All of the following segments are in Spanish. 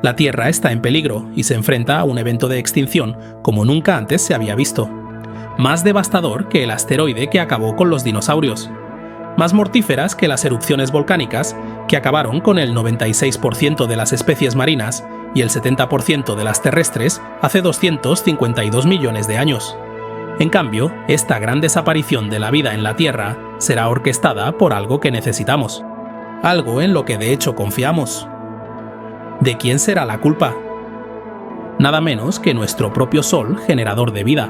La Tierra está en peligro y se enfrenta a un evento de extinción como nunca antes se había visto. Más devastador que el asteroide que acabó con los dinosaurios. Más mortíferas que las erupciones volcánicas que acabaron con el 96% de las especies marinas y el 70% de las terrestres hace 252 millones de años. En cambio, esta gran desaparición de la vida en la Tierra será orquestada por algo que necesitamos. Algo en lo que de hecho confiamos. ¿De quién será la culpa? Nada menos que nuestro propio Sol, generador de vida.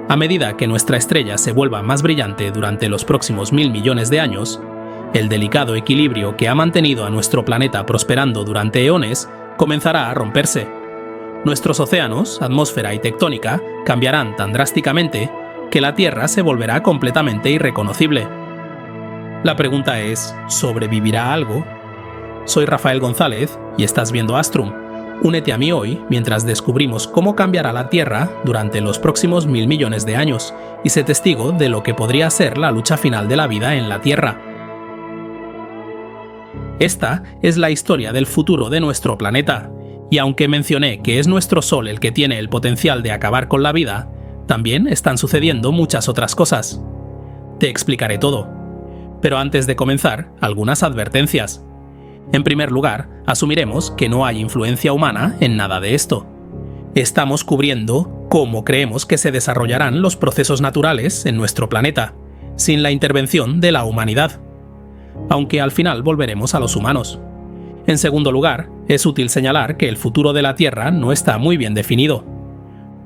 A medida que nuestra estrella se vuelva más brillante durante los próximos 1000 millones de años, el delicado equilibrio que ha mantenido a nuestro planeta prosperando durante eones comenzará a romperse. Nuestros océanos, atmósfera y tectónica cambiarán tan drásticamente que la Tierra se volverá completamente irreconocible. La pregunta es, ¿sobrevivirá algo? Soy Rafael González y estás viendo Astrum. Únete a mí hoy mientras descubrimos cómo cambiará la Tierra durante los próximos 1000 millones de años y sé testigo de lo que podría ser la lucha final de la vida en la Tierra. Esta es la historia del futuro de nuestro planeta, y aunque mencioné que es nuestro Sol el que tiene el potencial de acabar con la vida, también están sucediendo muchas otras cosas. Te explicaré todo. Pero antes de comenzar, algunas advertencias. En primer lugar, asumiremos que no hay influencia humana en nada de esto. Estamos cubriendo cómo creemos que se desarrollarán los procesos naturales en nuestro planeta, sin la intervención de la humanidad. Aunque al final volveremos a los humanos. En segundo lugar, es útil señalar que el futuro de la Tierra no está muy bien definido.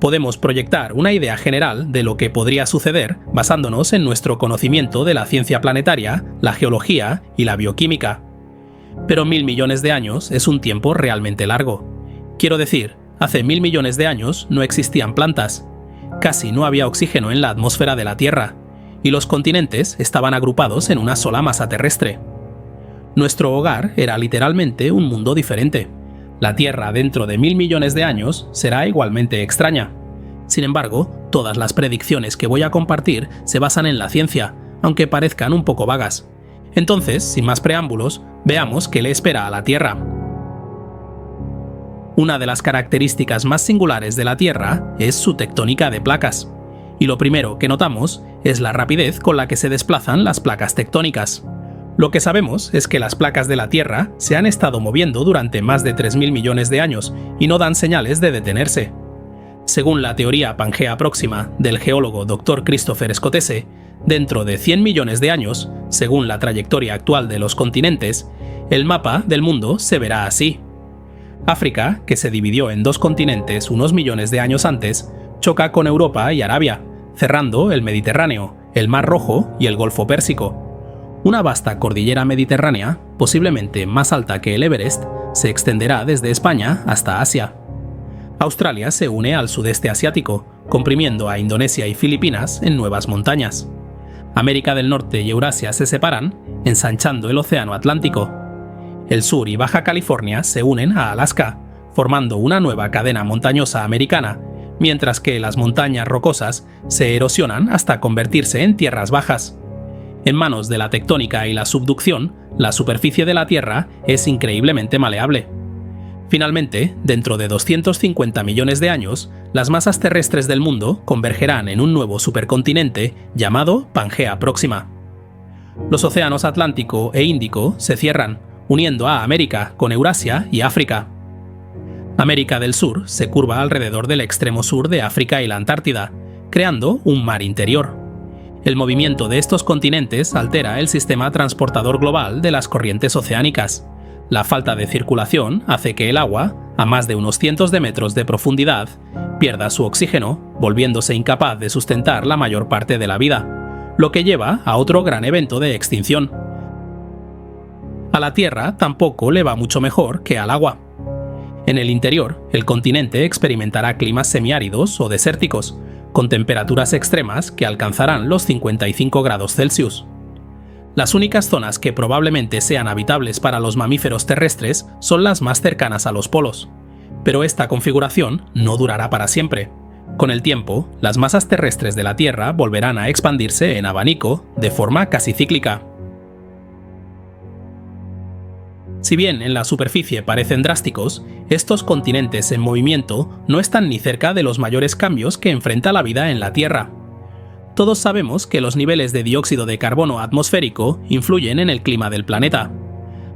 Podemos proyectar una idea general de lo que podría suceder basándonos en nuestro conocimiento de la ciencia planetaria, la geología y la bioquímica. Pero 1000 millones de años es un tiempo realmente largo. Quiero decir, hace 1000 millones de años no existían plantas, casi no había oxígeno en la atmósfera de la Tierra, y los continentes estaban agrupados en una sola masa terrestre. Nuestro hogar era literalmente un mundo diferente. La Tierra dentro de 1000 millones de años será igualmente extraña. Sin embargo, todas las predicciones que voy a compartir se basan en la ciencia, aunque parezcan un poco vagas. Entonces, sin más preámbulos, veamos qué le espera a la Tierra. Una de las características más singulares de la Tierra es su tectónica de placas. Y lo primero que notamos es la rapidez con la que se desplazan las placas tectónicas. Lo que sabemos es que las placas de la Tierra se han estado moviendo durante más de 3000 millones de años y no dan señales de detenerse. Según la teoría Pangea Próxima del geólogo Dr. Christopher Scotese, dentro de 100 millones de años, según la trayectoria actual de los continentes, el mapa del mundo se verá así. África, que se dividió en dos continentes unos millones de años antes, choca con Europa y Arabia, cerrando el Mediterráneo, el Mar Rojo y el Golfo Pérsico. Una vasta cordillera mediterránea, posiblemente más alta que el Everest, se extenderá desde España hasta Asia. Australia se une al sudeste asiático, comprimiendo a Indonesia y Filipinas en nuevas montañas. América del Norte y Eurasia se separan, ensanchando el Océano Atlántico. El sur y Baja California se unen a Alaska, formando una nueva cadena montañosa americana, mientras que las montañas rocosas se erosionan hasta convertirse en tierras bajas. En manos de la tectónica y la subducción, la superficie de la Tierra es increíblemente maleable. Finalmente, dentro de 250 millones de años, las masas terrestres del mundo convergerán en un nuevo supercontinente llamado Pangea Próxima. Los océanos Atlántico e Índico se cierran, uniendo a América con Eurasia y África. América del Sur se curva alrededor del extremo sur de África y la Antártida, creando un mar interior. El movimiento de estos continentes altera el sistema transportador global de las corrientes oceánicas. La falta de circulación hace que el agua, a más de unos cientos de metros de profundidad, pierda su oxígeno, volviéndose incapaz de sustentar la mayor parte de la vida, lo que lleva a otro gran evento de extinción. A la Tierra tampoco le va mucho mejor que al agua. En el interior, el continente experimentará climas semiáridos o desérticos, con temperaturas extremas que alcanzarán los 55 grados Celsius. Las únicas zonas que probablemente sean habitables para los mamíferos terrestres son las más cercanas a los polos. Pero esta configuración no durará para siempre. Con el tiempo, las masas terrestres de la Tierra volverán a expandirse en abanico de forma casi cíclica. Si bien en la superficie parecen drásticos, estos continentes en movimiento no están ni cerca de los mayores cambios que enfrenta la vida en la Tierra. Todos sabemos que los niveles de dióxido de carbono atmosférico influyen en el clima del planeta.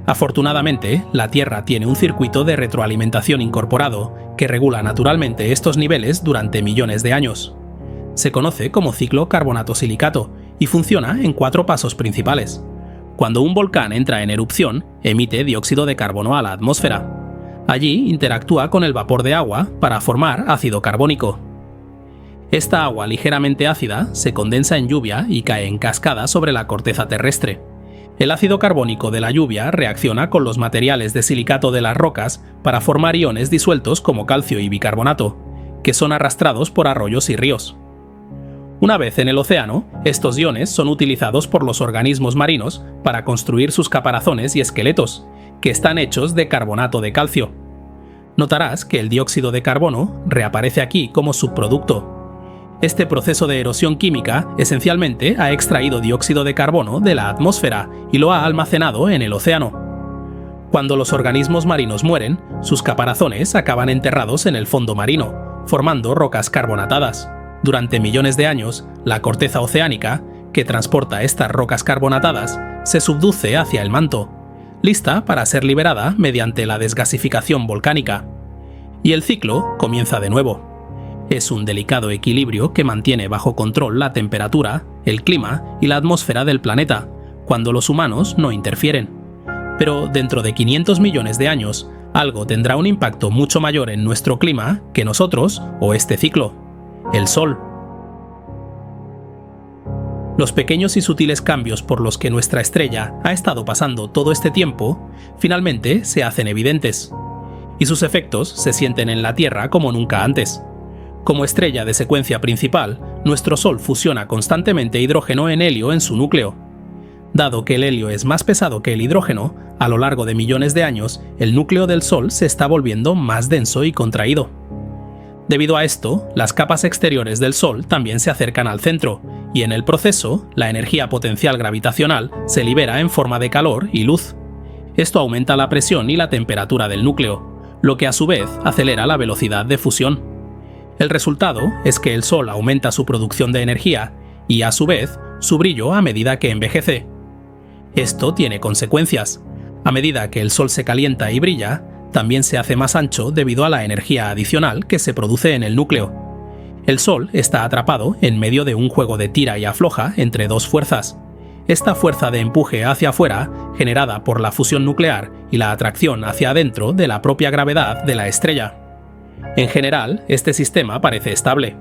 Afortunadamente, la Tierra tiene un circuito de retroalimentación incorporado que regula naturalmente estos niveles durante millones de años. Se conoce como ciclo carbonato-silicato y funciona en 4 pasos principales. Cuando un volcán entra en erupción, emite dióxido de carbono a la atmósfera. Allí interactúa con el vapor de agua para formar ácido carbónico. Esta agua ligeramente ácida se condensa en lluvia y cae en cascada sobre la corteza terrestre. El ácido carbónico de la lluvia reacciona con los materiales de silicato de las rocas para formar iones disueltos como calcio y bicarbonato, que son arrastrados por arroyos y ríos. Una vez en el océano, estos iones son utilizados por los organismos marinos para construir sus caparazones y esqueletos, que están hechos de carbonato de calcio. Notarás que el dióxido de carbono reaparece aquí como subproducto. Este proceso de erosión química esencialmente ha extraído dióxido de carbono de la atmósfera y lo ha almacenado en el océano. Cuando los organismos marinos mueren, sus caparazones acaban enterrados en el fondo marino, formando rocas carbonatadas. Durante millones de años, la corteza oceánica, que transporta estas rocas carbonatadas, se subduce hacia el manto, lista para ser liberada mediante la desgasificación volcánica. Y el ciclo comienza de nuevo. Es un delicado equilibrio que mantiene bajo control la temperatura, el clima y la atmósfera del planeta, cuando los humanos no interfieren. Pero dentro de 500 millones de años, algo tendrá un impacto mucho mayor en nuestro clima que nosotros o este ciclo: el Sol. Los pequeños y sutiles cambios por los que nuestra estrella ha estado pasando todo este tiempo, finalmente se hacen evidentes, y sus efectos se sienten en la Tierra como nunca antes. Como estrella de secuencia principal, nuestro Sol fusiona constantemente hidrógeno en helio en su núcleo. Dado que el helio es más pesado que el hidrógeno, a lo largo de millones de años, el núcleo del Sol se está volviendo más denso y contraído. Debido a esto, las capas exteriores del Sol también se acercan al centro, y en el proceso, la energía potencial gravitacional se libera en forma de calor y luz. Esto aumenta la presión y la temperatura del núcleo, lo que a su vez acelera la velocidad de fusión. El resultado es que el Sol aumenta su producción de energía y, a su vez, su brillo a medida que envejece. Esto tiene consecuencias. A medida que el Sol se calienta y brilla, también se hace más ancho debido a la energía adicional que se produce en el núcleo. El Sol está atrapado en medio de un juego de tira y afloja entre dos fuerzas. Esta fuerza de empuje hacia afuera, generada por la fusión nuclear, y la atracción hacia adentro de la propia gravedad de la estrella. En general, este sistema parece estable,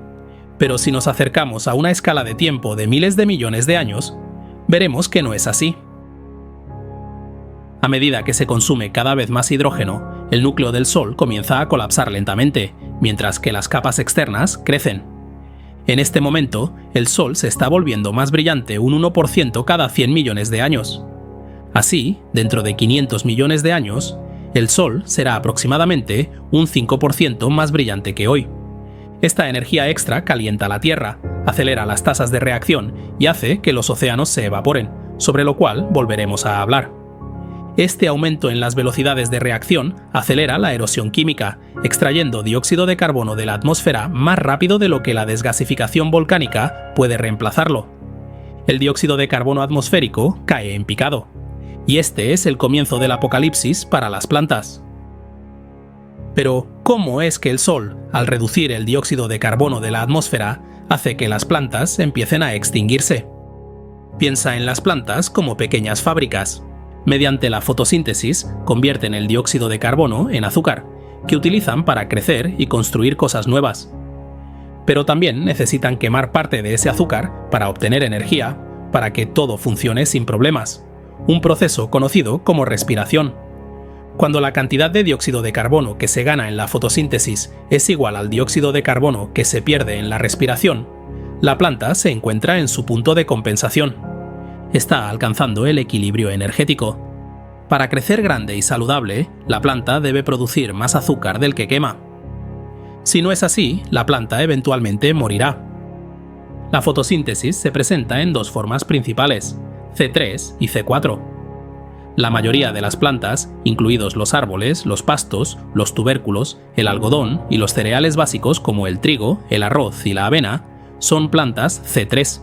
pero si nos acercamos a una escala de tiempo de miles de millones de años, veremos que no es así. A medida que se consume cada vez más hidrógeno, el núcleo del Sol comienza a colapsar lentamente, mientras que las capas externas crecen. En este momento, el Sol se está volviendo más brillante un 1% cada 100 millones de años. Así, dentro de 500 millones de años, el Sol será aproximadamente un 5% más brillante que hoy. Esta energía extra calienta la Tierra, acelera las tasas de reacción y hace que los océanos se evaporen, sobre lo cual volveremos a hablar. Este aumento en las velocidades de reacción acelera la erosión química, extrayendo dióxido de carbono de la atmósfera más rápido de lo que la desgasificación volcánica puede reemplazarlo. El dióxido de carbono atmosférico cae en picado. Y este es el comienzo del apocalipsis para las plantas. Pero, ¿cómo es que el Sol, al reducir el dióxido de carbono de la atmósfera, hace que las plantas empiecen a extinguirse? Piensa en las plantas como pequeñas fábricas. Mediante la fotosíntesis, convierten el dióxido de carbono en azúcar, que utilizan para crecer y construir cosas nuevas. Pero también necesitan quemar parte de ese azúcar para obtener energía, para que todo funcione sin problemas. Un proceso conocido como respiración. Cuando la cantidad de dióxido de carbono que se gana en la fotosíntesis es igual al dióxido de carbono que se pierde en la respiración, la planta se encuentra en su punto de compensación. Está alcanzando el equilibrio energético. Para crecer grande y saludable, la planta debe producir más azúcar del que quema. Si no es así, la planta eventualmente morirá. La fotosíntesis se presenta en dos formas principales: C3 y C4. La mayoría de las plantas, incluidos los árboles, los pastos, los tubérculos, el algodón y los cereales básicos como el trigo, el arroz y la avena, son plantas C3.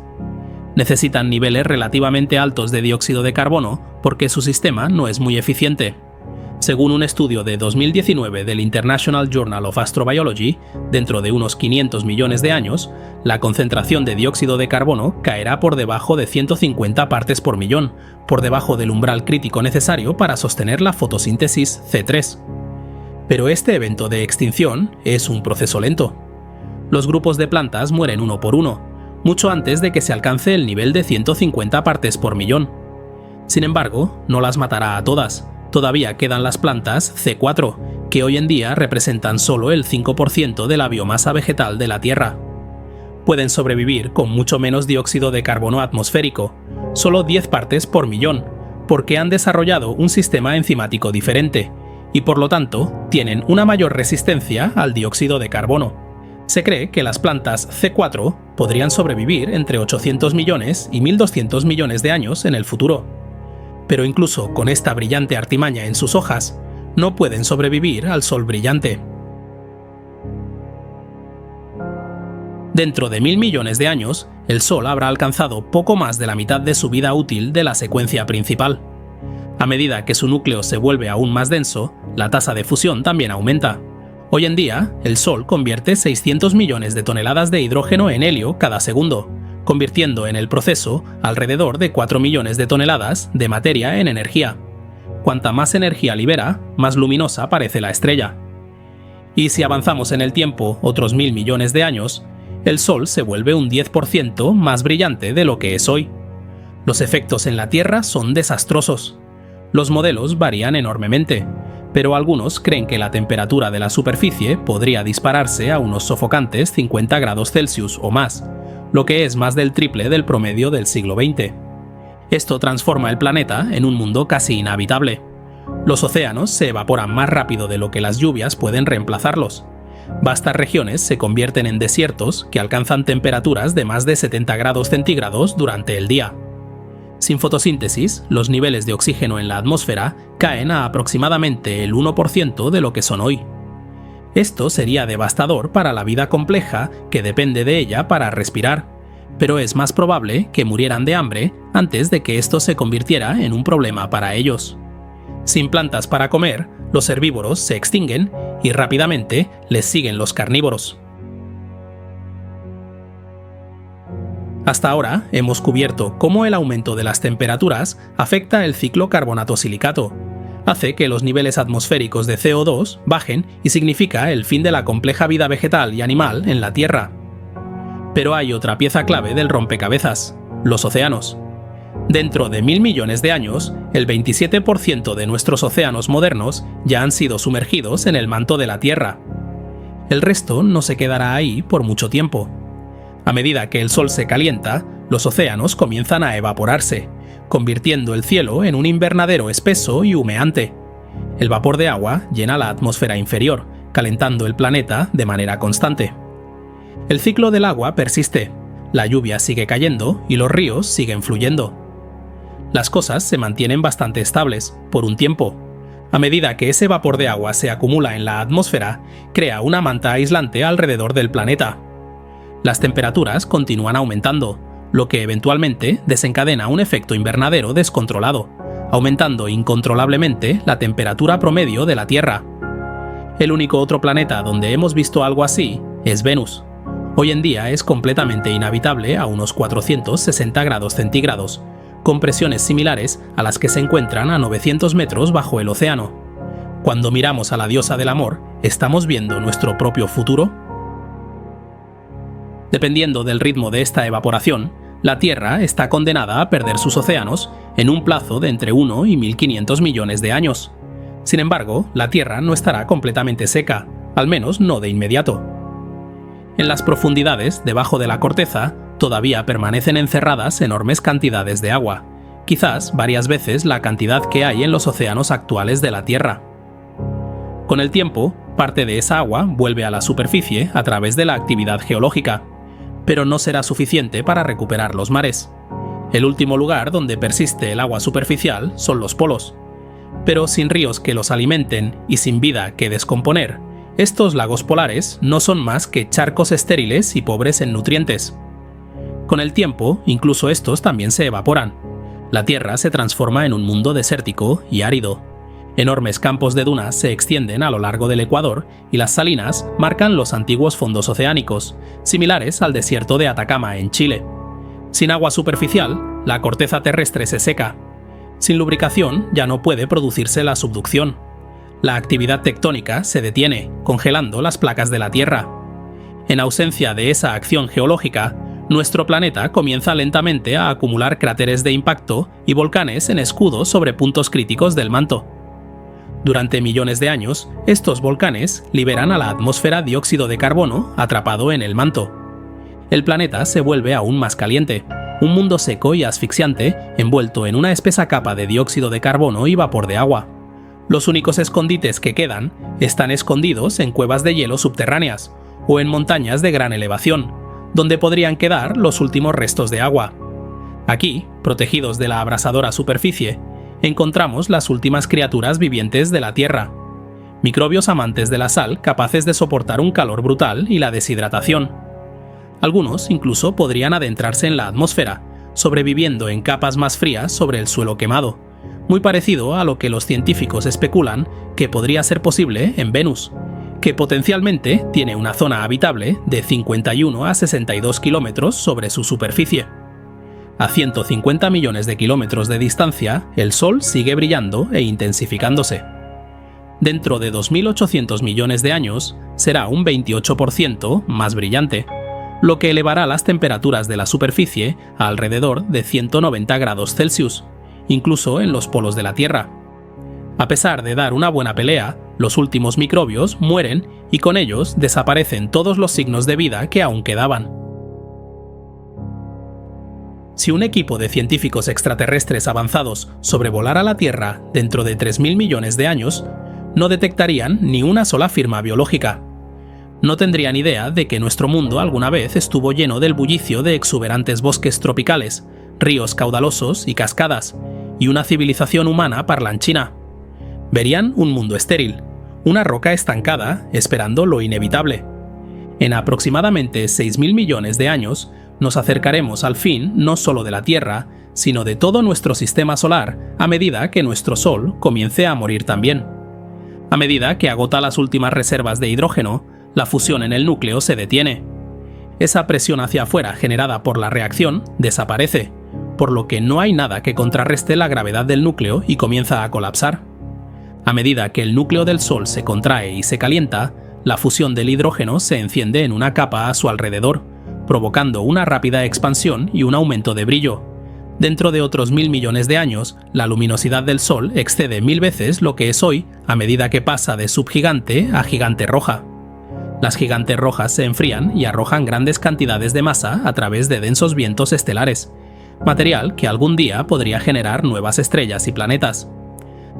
Necesitan niveles relativamente altos de dióxido de carbono porque su sistema no es muy eficiente. Según un estudio de 2019 del International Journal of Astrobiology, dentro de unos 500 millones de años, la concentración de dióxido de carbono caerá por debajo de 150 partes por millón, por debajo del umbral crítico necesario para sostener la fotosíntesis C3. Pero este evento de extinción es un proceso lento. Los grupos de plantas mueren uno por uno, mucho antes de que se alcance el nivel de 150 partes por millón. Sin embargo, no las matará a todas. Todavía quedan las plantas C4, que hoy en día representan solo el 5% de la biomasa vegetal de la Tierra. Pueden sobrevivir con mucho menos dióxido de carbono atmosférico, solo 10 partes por millón, porque han desarrollado un sistema enzimático diferente, y por lo tanto tienen una mayor resistencia al dióxido de carbono. Se cree que las plantas C4 podrían sobrevivir entre 800 millones y 1.200 millones de años en el futuro. Pero incluso con esta brillante artimaña en sus hojas, no pueden sobrevivir al sol brillante. Dentro de 1.000 millones de años, el Sol habrá alcanzado poco más de la mitad de su vida útil de la secuencia principal. A medida que su núcleo se vuelve aún más denso, la tasa de fusión también aumenta. Hoy en día, el Sol convierte 600 millones de toneladas de hidrógeno en helio cada segundo, convirtiendo en el proceso alrededor de 4 millones de toneladas de materia en energía. Cuanta más energía libera, más luminosa parece la estrella. Y si avanzamos en el tiempo otros 1.000 millones de años, el Sol se vuelve un 10% más brillante de lo que es hoy. Los efectos en la Tierra son desastrosos. Los modelos varían enormemente, pero algunos creen que la temperatura de la superficie podría dispararse a unos sofocantes 50 grados Celsius o más, lo que es más del triple del promedio del siglo XX. Esto transforma el planeta en un mundo casi inhabitable. Los océanos se evaporan más rápido de lo que las lluvias pueden reemplazarlos. Vastas regiones se convierten en desiertos que alcanzan temperaturas de más de 70 grados centígrados durante el día. Sin fotosíntesis, los niveles de oxígeno en la atmósfera caen a aproximadamente el 1% de lo que son hoy. Esto sería devastador para la vida compleja que depende de ella para respirar, pero es más probable que murieran de hambre antes de que esto se convirtiera en un problema para ellos. Sin plantas para comer, los herbívoros se extinguen y rápidamente les siguen los carnívoros. Hasta ahora hemos cubierto cómo el aumento de las temperaturas afecta el ciclo carbonato-silicato. Hace que los niveles atmosféricos de CO2 bajen y significa el fin de la compleja vida vegetal y animal en la Tierra. Pero hay otra pieza clave del rompecabezas: los océanos. Dentro de 1.000 millones de años, el 27% de nuestros océanos modernos ya han sido sumergidos en el manto de la Tierra. El resto no se quedará ahí por mucho tiempo. A medida que el Sol se calienta, los océanos comienzan a evaporarse, convirtiendo el cielo en un invernadero espeso y humeante. El vapor de agua llena la atmósfera inferior, calentando el planeta de manera constante. El ciclo del agua persiste, la lluvia sigue cayendo y los ríos siguen fluyendo. Las cosas se mantienen bastante estables, por un tiempo. A medida que ese vapor de agua se acumula en la atmósfera, crea una manta aislante alrededor del planeta. Las temperaturas continúan aumentando, lo que eventualmente desencadena un efecto invernadero descontrolado, aumentando incontrolablemente la temperatura promedio de la Tierra. El único otro planeta donde hemos visto algo así es Venus. Hoy en día es completamente inhabitable a unos 460 grados centígrados, con presiones similares a las que se encuentran a 900 metros bajo el océano. Cuando miramos a la diosa del amor, ¿estamos viendo nuestro propio futuro? Dependiendo del ritmo de esta evaporación, la Tierra está condenada a perder sus océanos en un plazo de entre 1 y 1.500 millones de años. Sin embargo, la Tierra no estará completamente seca, al menos no de inmediato. En las profundidades, debajo de la corteza, todavía permanecen encerradas enormes cantidades de agua, quizás varias veces la cantidad que hay en los océanos actuales de la Tierra. Con el tiempo, parte de esa agua vuelve a la superficie a través de la actividad geológica, pero no será suficiente para recuperar los mares. El último lugar donde persiste el agua superficial son los polos, Pero sin ríos que los alimenten y sin vida que descomponer, estos lagos polares no son más que charcos estériles y pobres en nutrientes. Con el tiempo, incluso estos también se evaporan. La Tierra se transforma en un mundo desértico y árido. Enormes campos de dunas se extienden a lo largo del Ecuador y las salinas marcan los antiguos fondos oceánicos, similares al desierto de Atacama en Chile. Sin agua superficial, la corteza terrestre se seca. Sin lubricación ya no puede producirse la subducción. La actividad tectónica se detiene, congelando las placas de la Tierra. En ausencia de esa acción geológica, nuestro planeta comienza lentamente a acumular cráteres de impacto y volcanes en escudo sobre puntos críticos del manto. Durante millones de años, estos volcanes liberan a la atmósfera dióxido de carbono atrapado en el manto. El planeta se vuelve aún más caliente, un mundo seco y asfixiante envuelto en una espesa capa de dióxido de carbono y vapor de agua. Los únicos escondites que quedan están escondidos en cuevas de hielo subterráneas o en montañas de gran elevación, donde podrían quedar los últimos restos de agua. Aquí, protegidos de la abrasadora superficie, encontramos las últimas criaturas vivientes de la Tierra. Microbios amantes de la sal capaces de soportar un calor brutal y la deshidratación. Algunos incluso podrían adentrarse en la atmósfera, sobreviviendo en capas más frías sobre el suelo quemado, muy parecido a lo que los científicos especulan que podría ser posible en Venus, que potencialmente tiene una zona habitable de 51 a 62 kilómetros sobre su superficie. A 150 millones de kilómetros de distancia, el Sol sigue brillando e intensificándose. Dentro de 2.800 millones de años, será un 28% más brillante, lo que elevará las temperaturas de la superficie a alrededor de 190 grados Celsius, incluso en los polos de la Tierra. A pesar de dar una buena pelea, los últimos microbios mueren y con ellos desaparecen todos los signos de vida que aún quedaban. Si un equipo de científicos extraterrestres avanzados sobrevolara la Tierra dentro de 3.000 millones de años, no detectarían ni una sola firma biológica. No tendrían idea de que nuestro mundo alguna vez estuvo lleno del bullicio de exuberantes bosques tropicales, ríos caudalosos y cascadas, y una civilización humana parlanchina. Verían un mundo estéril, una roca estancada esperando lo inevitable. En aproximadamente 6.000 millones de años, nos acercaremos al fin no solo de la Tierra, sino de todo nuestro sistema solar a medida que nuestro Sol comience a morir también. A medida que agota las últimas reservas de hidrógeno, la fusión en el núcleo se detiene. Esa presión hacia afuera generada por la reacción desaparece, por lo que no hay nada que contrarreste la gravedad del núcleo y comienza a colapsar. A medida que el núcleo del Sol se contrae y se calienta, la fusión del hidrógeno se enciende en una capa a su alrededor, provocando una rápida expansión y un aumento de brillo. Dentro de otros 1.000 millones de años, la luminosidad del Sol excede 1000 veces lo que es hoy a medida que pasa de subgigante a gigante roja. Las gigantes rojas se enfrían y arrojan grandes cantidades de masa a través de densos vientos estelares, material que algún día podría generar nuevas estrellas y planetas.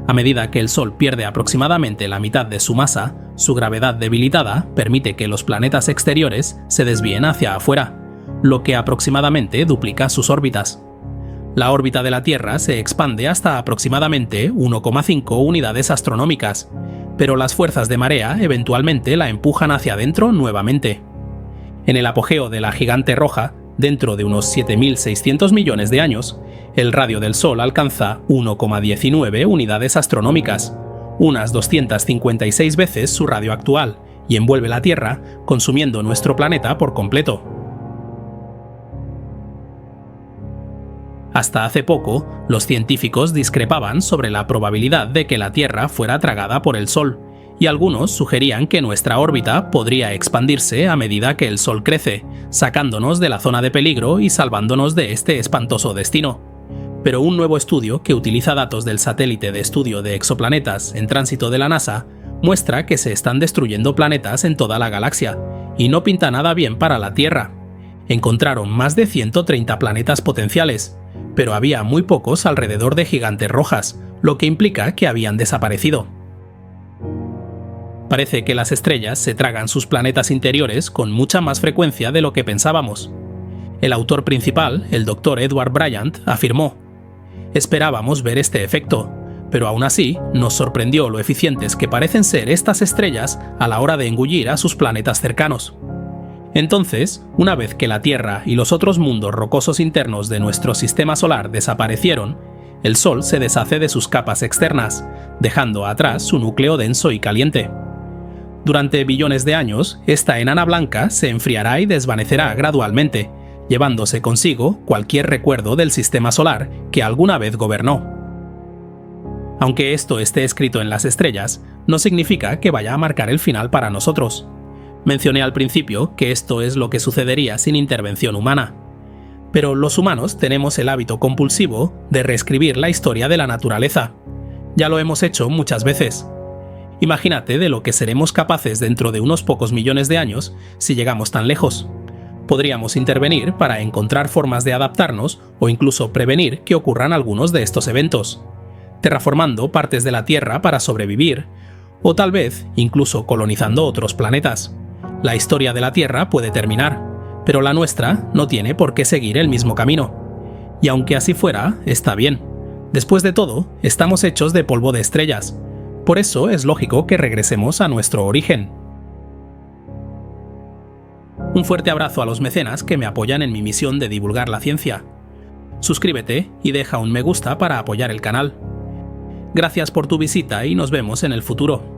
A medida que el Sol pierde aproximadamente la mitad de su masa, su gravedad debilitada permite que los planetas exteriores se desvíen hacia afuera, lo que aproximadamente duplica sus órbitas. La órbita de la Tierra se expande hasta aproximadamente 1,5 unidades astronómicas, pero las fuerzas de marea eventualmente la empujan hacia adentro nuevamente. En el apogeo de la gigante roja, dentro de unos 7.600 millones de años, el radio del Sol alcanza 1,19 unidades astronómicas, unas 256 veces su radio actual, y envuelve la Tierra, consumiendo nuestro planeta por completo. Hasta hace poco, los científicos discrepaban sobre la probabilidad de que la Tierra fuera tragada por el Sol, y algunos sugerían que nuestra órbita podría expandirse a medida que el Sol crece, sacándonos de la zona de peligro y salvándonos de este espantoso destino. Pero un nuevo estudio que utiliza datos del satélite de estudio de exoplanetas en tránsito de la NASA muestra que se están destruyendo planetas en toda la galaxia, y no pinta nada bien para la Tierra. Encontraron más de 130 planetas potenciales, pero había muy pocos alrededor de gigantes rojas, lo que implica que habían desaparecido. Parece que las estrellas se tragan sus planetas interiores con mucha más frecuencia de lo que pensábamos. El autor principal, el Dr. Edward Bryant, afirmó: «Esperábamos ver este efecto, pero aún así nos sorprendió lo eficientes que parecen ser estas estrellas a la hora de engullir a sus planetas cercanos. Entonces, una vez que la Tierra y los otros mundos rocosos internos de nuestro sistema solar desaparecieron, el Sol se deshace de sus capas externas, dejando atrás su núcleo denso y caliente. Durante billones de años, esta enana blanca se enfriará y desvanecerá gradualmente, llevándose consigo cualquier recuerdo del sistema solar que alguna vez gobernó. Aunque esto esté escrito en las estrellas, no significa que vaya a marcar el final para nosotros. Mencioné al principio que esto es lo que sucedería sin intervención humana. Pero los humanos tenemos el hábito compulsivo de reescribir la historia de la naturaleza. Ya lo hemos hecho muchas veces. Imagínate de lo que seremos capaces dentro de unos pocos millones de años si llegamos tan lejos. Podríamos intervenir para encontrar formas de adaptarnos o incluso prevenir que ocurran algunos de estos eventos, terraformando partes de la Tierra para sobrevivir, o tal vez incluso colonizando otros planetas. La historia de la Tierra puede terminar, pero la nuestra no tiene por qué seguir el mismo camino. Y aunque así fuera, está bien. Después de todo, estamos hechos de polvo de estrellas. Por eso es lógico que regresemos a nuestro origen. Un fuerte abrazo a los mecenas que me apoyan en mi misión de divulgar la ciencia. Suscríbete y deja un me gusta para apoyar el canal. Gracias por tu visita y nos vemos en el futuro.